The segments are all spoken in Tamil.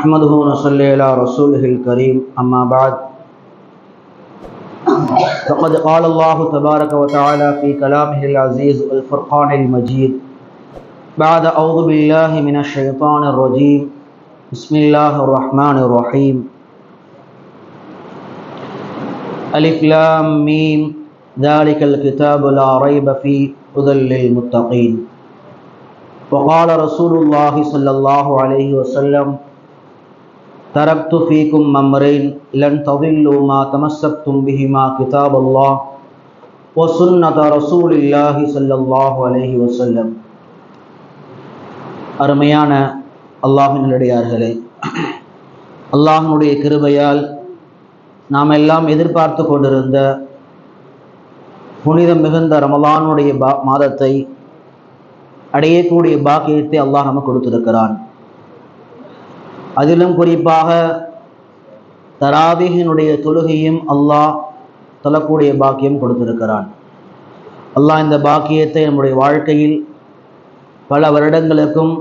نحمده ونصلي على رسوله الكريم أما بعد فقد قال الله تبارك وتعالى في كلامه العزيز الفرقان المجيد بعد أعوذ بالله من الشيطان الرجيم بسم الله الرحمن الرحيم ألف لام ميم ذلك الكتاب لا ريب فيه هدى للمتقين وقال رسول الله صلى الله عليه وسلم تركت فيكم أمرين لن تضلوا ما تمسكتم بهما كتاب الله وسنة رسول الله صلى الله عليه وسلم. அருமையான அல்லாஹ்வின் நல்லடியார்களே, அல்லாஹ்வுடைய கிருபையால் நாம் எல்லாம் எதிர்பார்த்து கொண்டிருந்த புனிதம் மிகுந்த ரமலானுடைய மாதத்தை அடையக்கூடிய பாக்கியத்தை அல்லாஹ் நமக்கு கொடுத்திருக்கிறான். அதிலும் குறிப்பாக தராவீஹினுடைய தொழுகையும் அல்லாஹ் தொழக்கூடிய பாக்கியம் கொடுத்திருக்கிறான். அல்லாஹ் இந்த பாக்கியத்தை நம்முடைய வாழ்க்கையில் பல வருடங்களுக்கும்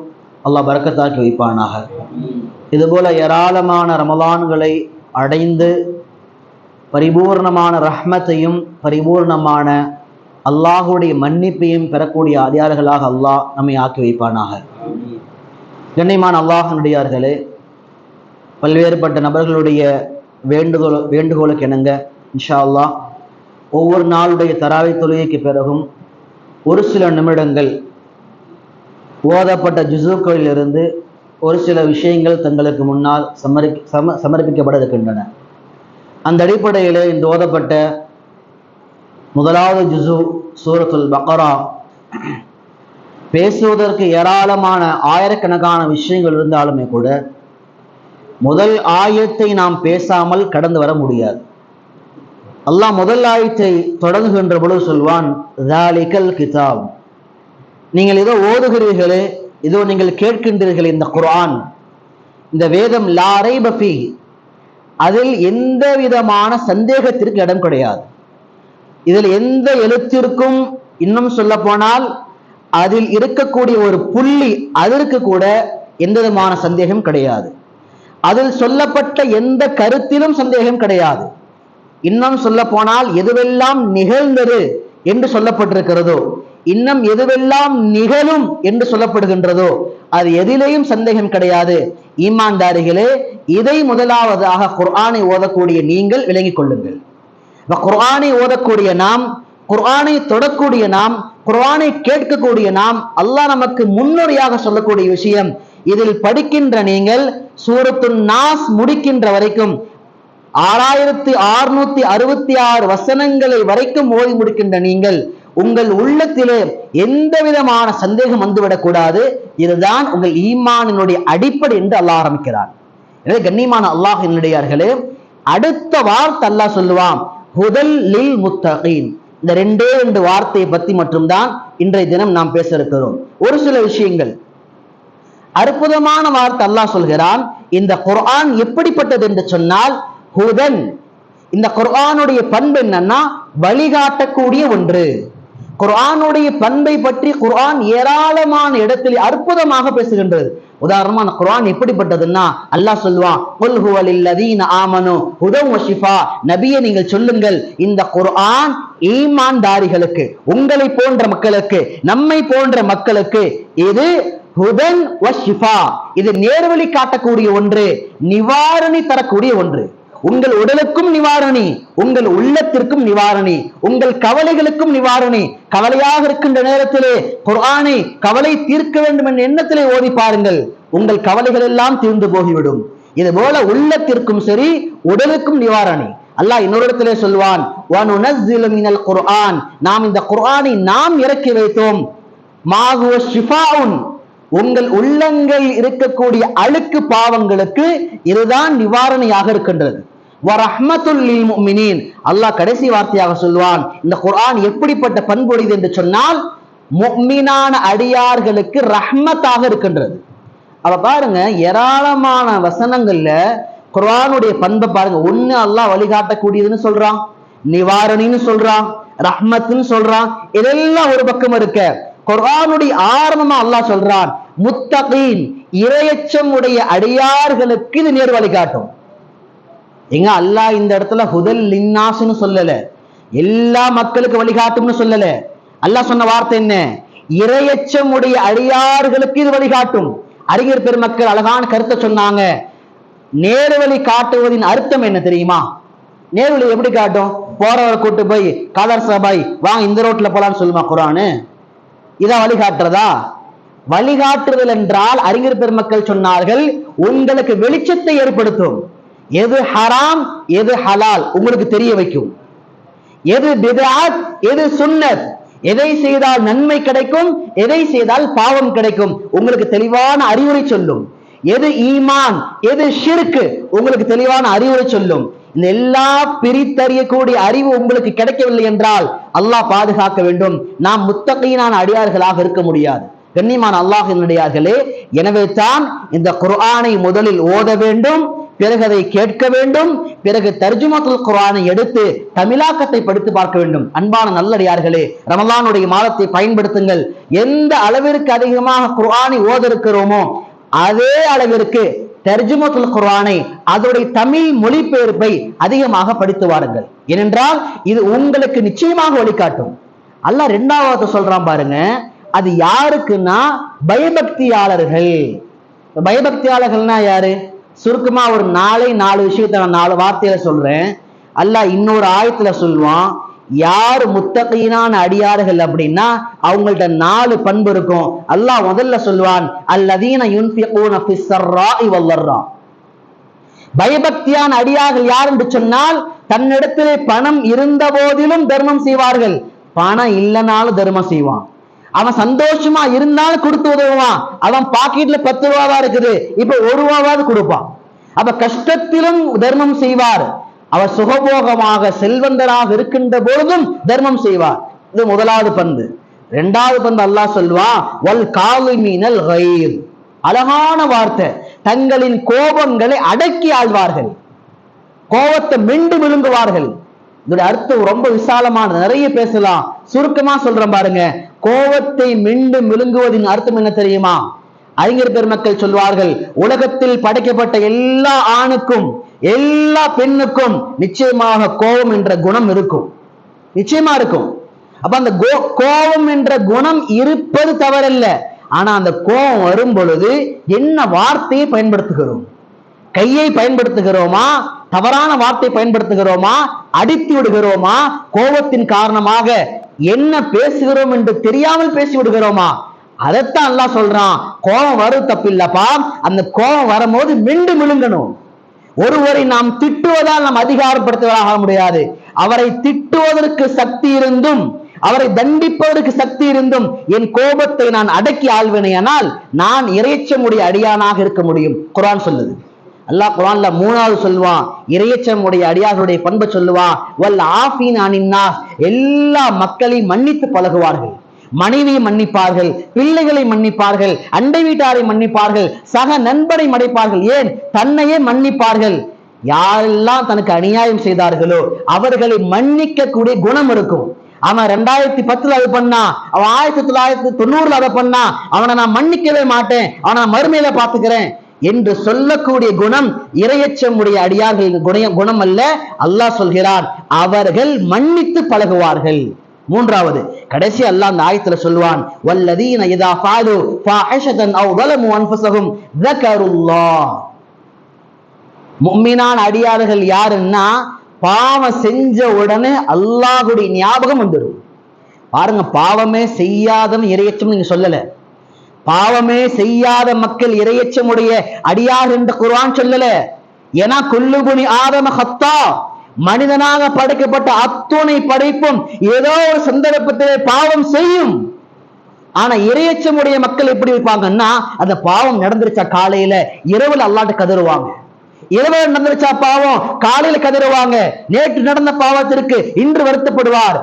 அல்லாஹ் பரக்கத்தாக்கி வைப்பானாக. இதுபோல ஏராளமான ரமலான்களை அடைந்து பரிபூர்ணமான ரஹ்மத்தையும் பரிபூர்ணமான அல்லாஹுடைய மன்னிப்பையும் பெறக்கூடிய அடியார்களாக அல்லாஹ் நம்மை ஆக்கி வைப்பானாக. கண்ணியமான அல்லாஹ்வினுடையார்களே, பல்வேறுபட்ட நபர்களுடைய வேண்டுகோளுக்கு இணங்க இன்ஷா அல்லாஹ் ஒவ்வொரு நாளுடைய தராவி தொழுகைக்கு பிறகும் ஒரு சில நிமிடங்கள் ஓதப்பட்ட ஜுஸுக்களிலிருந்து ஒரு சில விஷயங்கள் தங்களுக்கு முன்னால் சமர்ப்பிக்கப்பட இருக்கின்றன. அந்த அடிப்படையில் இந்த ஓதப்பட்ட முதலாவது ஜுஸு சூரத்துல் பக்ரா பேசுவதற்கு ஏராளமான ஆயிரக்கணக்கான விஷயங்கள் இருந்தாலுமே கூட முதல் ஆயத்தை நாம் பேசாமல் கடந்து வர முடியாது. அல்லாஹ் முதல் ஆயத்தை தொடங்குகின்ற பொழுது சொல்வான், ذَلِكَ கிதாப், நீங்கள் ஏதோ ஓதுகிறீர்களே, இதோ நீங்கள் கேட்கின்றீர்கள் இந்த குர்ஆன், இந்த வேதம் லா ரைப ஃபீஹ், அதில் எந்த விதமான சந்தேகத்திற்கு இடம் கிடையாது. இதில் எந்த எழுத்திற்கும், இன்னும் சொல்ல போனால் அதில் இருக்கக்கூடிய ஒரு புள்ளி அதற்கு கூட எந்த விதமான சந்தேகம் கிடையாது. அதில் சொல்லப்பட்ட எந்த கருத்திலும் சந்தேகம் கிடையாது. இன்னும் சொல்ல போனால் எதுவெல்லாம் நிகழ்ந்தது என்று சொல்லப்பட்டிருக்கிறதோ, இன்னும் எதுவெல்லாம் நிகழும் என்று சொல்லப்படுகின்றதோ அது எதிலேயும் சந்தேகம் கிடையாது. ஈமான்தாரிகளே, இதை முதலாவதாக குர்ஆனை ஓதக்கூடிய நீங்கள் விளங்கிக் கொள்ளுங்கள். குர்ஆனை ஓதக்கூடிய நாம், குர்ஆனை தொடக்கூடிய நாம், குர்ஆனை கேட்கக்கூடிய நாம், அல்லாஹ் நமக்கு முன்னுரையாக சொல்லக்கூடிய விஷயம், இதில் படிக்கின்ற நீங்கள் சூரத்துன் நாஸ் முடிக்கின்ற வரைக்கும் 6666 வசனங்களை வரைக்கும் ஓதி முடிக்கின்ற நீங்கள் உங்கள் உள்ளத்திலே எந்த விதமான சந்தேகம் வந்துவிடக்கூடாது. இதுதான் உங்கள் ஈமானினுடைய அடிப்படை என்று அல்லாஹ் ஆரம்பிக்கிறார். எனவே கண்ணியமான அல்லாஹ்வினுடையார்களே, அடுத்த வார்த்தை அல்லாஹ் சொல்லுவான், ஹுதல் லில் முத்தகீன். இந்த ரெண்டு வார்த்தையை பத்தி மட்டும்தான் இன்றைய தினம் நாம் பேச இருக்கிறோம். ஒரு சில விஷயங்கள், அற்புதமான வார்த்தை அல்லாஹ் சொல்கிறான். இந்த குர்ஆன் எப்படிப்பட்டது என்று சொன்னால் ஹுதன். இந்த குர்ஆனுடைய பண்பு என்னன்னா வழிகாட்டக்கூடிய ஒன்று. குர்ஆனுடைய பண்பை பற்றி குர்ஆன் ஏராளமான இடத்தில் அற்புதமாக பேசுகின்றது. உதாரணமா அந்த குர்ஆன் எப்படிப்பட்டதுன்னா அல்லாஹ் சொல்லுவான், குல் ஹுவ லில்லதீன ஆமனு ஹுதன் வ ஷிஃபா, நபியே நீங்கள் சொல்லுங்கள், இந்த குர்ஆன் ஈமான்தாரிகளுக்கு, உங்களை போன்ற மக்களுக்கு, நம்மை போன்ற மக்களுக்கு இது ஹுதன் வ ஷிஃபா, இது நேர்வழி காட்டக்கூடிய ஒன்று, நிவாரணி தரக்கூடிய ஒன்று. உங்கள் உடலுக்கும் நிவாரணி, உங்கள் உள்ளத்திற்கும் நிவாரணி, உங்கள் கவலைகளுக்கும் நிவாரணி. கவலையாக இருக்கின்ற நேரத்திலே குர்ஆனை கவலை தீர்க்க வேண்டும் என்ற எண்ணத்திலே ஓதி பாருங்கள், உங்கள் கவலைகள் எல்லாம் தீர்ந்து போகிவிடும். இது போல உள்ளத்திற்கும் சரி உடலுக்கும் நிவாரணி. அல்லாஹ் இன்னொரு இடத்திலே சொல்வான், வனுனஸ்ஸிலு மினல் குர்ஆன், நாம் இந்த குர்ஆனை நாம் இறக்கி வைத்தோம், மா ஹுவ ஷிஃபாஉன், உங்கள் உள்ளங்கள் இருக்கக்கூடிய அழுக்கு பாவங்களுக்கு இதுதான் நிவாரணியாக இருக்கின்றது. வரஹ்மத்துல் லில் முஃமினீன், அல்லாஹ் கடைசி வார்த்தையாக சொல்வான், இந்த குர்ஆன் எப்படிப்பட்ட பண்புடையது என்று சொன்னால் முஃமினான அடியார்களுக்கு ரஹ்மத்தாக இருக்கின்றது. அப்ப பாருங்க, ஏராளமான வசனங்கள்ல குர்ஆனுடைய பண்பை பாருங்க. ஒண்ணு அல்லாஹ் வழிகாட்டக்கூடியதுன்னு சொல்றான், நிவாரணின்னு சொல்றான், ரஹ்மத்துன்னு சொல்றான். இதெல்லாம் ஒரு பக்கம் இருக்க, குர்ஆனுடைய ஆரம்பமா அல்லாஹ் சொல்றான் முத்தகீன், இரையச்சம் உடைய அடியார்களுக்கு இது நேர் வழிகாட்டும். எங்க அல்லாஹ் இந்த இடத்துல ஹுதல் லின்னாஸ்னு சொல்லல, எல்லா மக்களுக்கு வழிகாட்டும்னு சொல்லல. அல்லாஹ் சொன்ன வார்த்தை என்ன? இரையச்சம் உடைய அடியார்களுக்கு இது வழிகாட்டும். அறிஞர் பெருமக்கள் அழகான கருத்தை சொன்னாங்க. நேர்வழி காட்டுவதின் அர்த்தம் என்ன தெரியுமா? நேர்வழி எப்படி காட்டும்? போறவரை கூட்டு போய் காதர் சபாய் வாங்க இந்த ரோட்ல போலான்னு சொல்லுமா குர்ஆன்? இதான் வழிகாட்டுறதா? வழிகாட்டுதல் என்றால் அறிஞர் பெருமக்கள் சொன்னார்கள், உங்களுக்கு வெளிச்சத்தை ஏற்படுத்தும். எது ஹராம் எது ஹலால் உங்களுக்கு தெரிய வைக்கும். எது பித்அத் எது சுன்னத், எதை செய்தால் நன்மை கிடைக்கும் எதை செய்தால் பாவம் கிடைக்கும் உங்களுக்கு தெளிவான அறிவுரை சொல்லும். எது ஈமான் எது ஷிர்க் உங்களுக்கு தெளிவான அறிவுரை சொல்லும். இந்த எல்லா பிரித்தறியக்கூடிய அறிவு உங்களுக்கு கிடைக்கவில்லை என்றால் அல்லாஹ் பாதுகாக்க வேண்டும், நாம் முத்தகீனான அடியார்களாக இருக்க முடியாது. கண்ணியமான அல்லாஹ்வின் அடியார்களே, எனவே தான் இந்த குர்ஆனை முதலில் ஓத வேண்டும், பிறகு அதை கேட்க வேண்டும், பிறகு தர்ஜுமத்துல் குர்ஆனை எடுத்து தமிழாக்கத்தை படித்து பார்க்க வேண்டும். அன்பான நல்லடியார்களே, ரமலானுடைய மாதத்தை பயன்படுத்துங்கள். எந்த அளவிற்கு அதிகமாக குர்ஆனை ஓத இருக்கிறோமோ அதே அளவிற்கு தர்ஜுமத்துல் குர்ஆனை அதோடைய தமிழ் மொழிபெயர்ப்பை அதிகமாக படித்து வாருங்கள். ஏனென்றால் இது உங்களுக்கு நிச்சயமாக வழிகாட்டும். அல்லாஹ் இரண்டாவது சொல்றான் பாருங்க, அது யாருக்குன்னா பயபக்தியாளர்கள். பயபக்தியாளர்கள்னா யாரு? சுருக்கமா ஒரு 4 விஷயத்தை நான் 4 வார்த்தையில சொல்றேன். அல்லாஹ் இன்னொரு ஆயத்துல சொல்லுவான், யார் முத்தகீனான அடியார்கள் அப்படின்னா அவங்கள்ட்ட 4 பண்பு இருக்கும். அல்லாஹ் முதல்ல சொல்லுவான், அல்லதீன யுன்ஃபிகூன ஃபிஸ் ஸர்ராஇ வல் ضرா. பயபக்தியான அடியார்கள் யார் என்று சொன்னால் தன்னிடத்திலே பணம் இருந்த போதிலும் தர்மம் செய்வார்கள். பணம் இல்லைனாலும் தர்மம் செய்வான். அவன் சந்தோஷமா இருந்தாலும் கொடுத்து உதவுவான். அவன் பாக்கெட்ல 10 ரூபாவா இருக்குது, இப்ப 1 ரூபாவாவது கொடுப்பான். அப்ப கஷ்டத்திலும் தர்மம் செய்வார். அவர் சுகபோகமாக செல்வந்தராக இருக்கின்ற பொழுதும் தர்மம் செய்வார். இது முதலாவது பண்பு. இரண்டாவது பண்பு அல்லாஹ் சொல்வான், வல் காலிமீனல் கைர். அழகான வார்த்தை, தங்களின் கோபங்களை அடக்கி ஆழ்வார்கள், கோபத்தை மெண்டு விழுங்குவார்கள். இதோட அர்த்தம் ரொம்ப விசாலமானது, நிறைய பேசலாம். சுருக்கமா சொல்றேன் பாருங்க. கோபத்தை மெண்டு விழுங்குவதின் அர்த்தம் என்ன தெரியுமா? அறிஞர் பெருமக்கள் சொல்வார்கள், உலகத்தில் படைக்கப்பட்ட எல்லா ஆணுக்கும் எல்லா பெண்ணுக்கும் நிச்சயமாக கோபம் என்ற குணம் இருக்கும், நிச்சயமா இருக்கும். அப்ப அந்த கோபம் என்ற குணம் இருப்பது தவறல்ல. ஆனா அந்த கோபம் வரும் பொழுது என்ன வார்த்தையை பயன்படுத்துகிறோம்? கையை பயன்படுத்துகிறோமா? தவறான வார்த்தை பயன்படுத்துகிறோமா? அடித்து விடுகிறோமா? கோபத்தின் காரணமாக என்ன பேசுகிறோம் என்று தெரியாமல் பேசி விடுகிறோமா? அதைத்தான் அல்லாஹ் சொல்றான், கோபம் வரும் தப்பில்லப்பா, அந்த கோபம் வரும்போது மெண்டு விழுங்கணும். ஒருவரை நாம் திட்டுவதால் நாம் அதிகாரப்படுத்துவதாக முடியாது. அவரை திட்டுவதற்கு சக்தி இருந்தும் அவரை தண்டிப்பதற்கு சக்தி இருந்தும் என் கோபத்தை நான் அடக்கி ஆள்வேனையானால் நான் இறையச்சமுடைய அடியானாக இருக்க முடியும். குர்ஆன் சொல்லுது. அல்லாஹ் குர்ஆன்ல 3வது சொல்வான், இறையச்சமுடைய அடியார்களுடைய பண்பை சொல்லுவான், வல் ஆஃபீன அனின்னாஸ். எல்லா மக்களையும் மன்னித்து பழகுவார்கள். மனைவியை மன்னிப்பார்கள், பிள்ளைகளை மன்னிப்பார்கள், அண்டை வீட்டாரை மன்னிப்பார்கள், சக நண்பரை மன்னிப்பார்கள், ஏன் தன்னையே மன்னிப்பார்கள். யாரெல்லாம் தனக்கு அநியாயம் செய்தார்களோ அவர்களை மன்னிக்க கூடிய குணம் இருக்கும். அவன் 2010 அது பண்ணா, அவன் 1990 அதை பண்ணா, அவனை நான் மன்னிக்கவே மாட்டேன், அவனை நான் மறுமையில பாத்துக்கிறேன் என்று சொல்லக்கூடிய குணம் இறையச்சமுடைய அடியார்கள் குணம் அல்ல. அல்லாஹ் சொல்கிறான், அவர்கள் மன்னித்து பழகுவார்கள். 3வது கடைசி அல்லாஹ் அந்த ஆயத்துல சொல்வான், வல்லதீன இதா ஃபாலு ஃபாஹிஷதன் அவ் ஸலமு அன்ஃபுஸஹும் ஸக்கருல்லாஹ். முஃமினான அடியார்கள் யாருன்னா பாவம் செஞ்ச உடனே அல்லாஹ்வுடைய ஞாபகம் வந்துடும். பாருங்க, பாவமே செய்யாதவன் இறையச்சம் நீங்க சொல்லல. பாவமே செய்யாத மக்கள் இறையச்சமுடைய அடியார் என்று குர்ஆன் சொல்லல. ஏன்னா குல்லுபுனி ஆதம ஹத்தா, மனிதனாக படைக்கப்பட்ட அத்துணை படைப்பும் ஏதோ ஒரு சந்தர்ப்பத்திலே பாவம் செய்யும். ஆனா இறையச்சமுடைய மக்கள் எப்படி இருப்பாங்கன்னா, அந்த பாவம் நடந்துருச்சா காலையில இரவுல அல்லாஹ்ட்ட கதறுவாங்க. இரவுல நடந்துருச்சா பாவம் காலையில கதறுவாங்க. நேற்று நடந்த பாவத்திற்கு இன்று வருத்தப்படுவார்.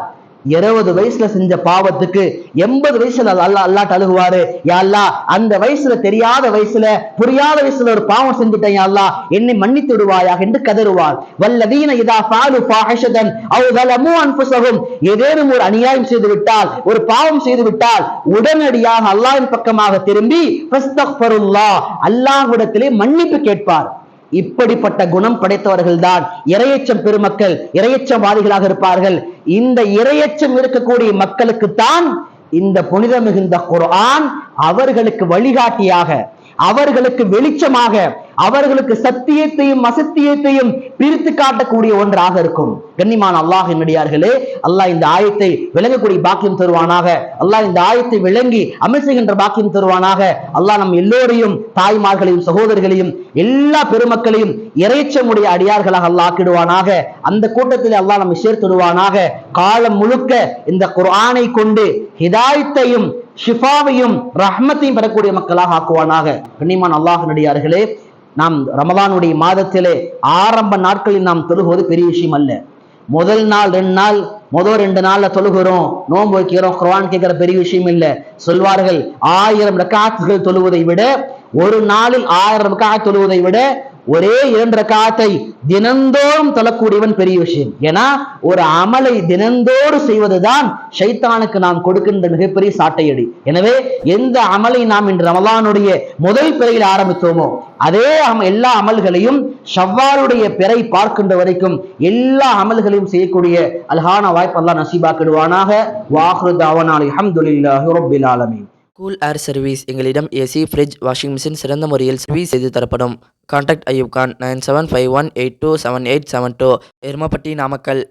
20 வயசுல செஞ்ச பாவத்துக்கு 80 வயசுல அல்லாஹ் அழுகுவாரு, யா அல்லாஹ் அந்த வயசுல தெரியாத வயசுல புரியாத வயசுல ஒரு பாவம் செஞ்சுட்டேன், யா அல்லாஹ் என்னை மன்னித்து விடுவாயாக என்று கதறுவார். வல்லதீன இதா ஃபாலு ஃபாஹிஷதன் அவ் ஸலமு அன்ஃபுஸஹும், ஏதேனும் ஒரு அநியாயம் செய்து விட்டால், ஒரு பாவம் செய்து விட்டால் உடனடியாக அல்லாஹ்வின் பக்கமாக திரும்பி ஃபஸ்தக்ஃபிருல்லாஹ், அல்லாஹ்விடத்திலே மன்னிப்பு கேட்பார். இப்படிப்பட்ட குணம் படைத்தவர்கள் தான் இரையச்சம் பெருமக்கள், இரையச்சவாதிகளாக இருப்பார்கள். இந்த இரையச்சம் இருக்கக்கூடிய மக்களுக்குத்தான் இந்த புனித மிகுந்த குர்ஆன் அவர்களுக்கு வழிகாட்டியாக, அவர்களுக்கு வெளிச்சமாக, அவர்களுக்கு சத்தியத்தையும் அசத்தியத்தையும் பிரித்து காட்டக்கூடிய ஒன்றாக இருக்கும். கண்ணியமான அல்லாஹ்வின் அடியார்களே, அல்லாஹ் இந்த ஆயத்தை விளங்கக்கூடிய பாக்கியம் தருவானாக. அல்லாஹ் இந்த ஆயத்தை விளங்கி அமல் செய்கின்ற பாக்கியம் தருவானாக. அல்லாஹ் நம் எல்லோரையும், தாய்மார்களையும் சகோதரர்களையும் எல்லா பெருமக்களையும் இறைச்சமுடைய அடியார்களாக அல்லாஹ் ஆக்கிடுவானாக. அந்த கூட்டத்தில் அல்லாஹ் நம்மை சேர்த்துடுவானாக. காலம் முழுக்க இந்த குர்ஆனை கொண்டு ஹிதாயத்தையும் ஷிஃபாவையும் ரஹ்மத்தையும் பெறக்கூடிய மக்களாக ஆக்குவானாக. கண்ணியமான அல்லாஹ்வின் அடியார்களே, நாம் ரமலானுடைய மாதத்திலே ஆரம்ப நாட்களில் நாம் தொழுகுவது பெரிய விஷயம் அல்ல. முதல் நாள் 2 நாள், முதல் 2 நாள்ல தொழுகிறோம், நோன்பு வைக்கிறோம், குர்ஆன் கேட்கிற பெரிய விஷயம் இல்ல. சொல்வார்கள் 1000 ரக்காத்துகள் தொழுவதை விட, ஒரு நாளில் 1000 ரக்காத் தொழுவதை விட ஒரே 2 ரக்காத்தை தினந்தோறும் தொழக்கூடியவன் பெரிய விஷயம். ஏன்னா ஒரு அமலை தினந்தோறு செய்வதுதான் ஷைத்தானுக்கு நாம் கொடுக்கின்ற மிகப்பெரிய சாட்டையடி. எனவே எந்த அமலை நாம் இன்று ரமலானுடைய முதல் பிறையில் ஆரம்பித்தோமோ அதே எல்லா அமல்களையும் ஷவ்வாலுடைய பிறை பார்க்கின்ற வரைக்கும் எல்லா அமல்களையும் செய்யக்கூடிய அல்ஹான வாய்ப்பு அல்லாஹ் நசீபாக்கிடுவானாக. வாஹ்ரு தாவனா அல்ஹம்துலில்லாஹி ரப்பில் ஆலமீன். Cool air service. எங்களிடம் ஏசி, ஃப்ரிட்ஜ், வாஷிங் மிஷின் சிறந்த முறையில் சர்வீஸ் செய்து தரப்படும். கான்டாக்ட் அய்யூப் கான் 9751827872, எருமப்பட்டி, நாமக்கல்.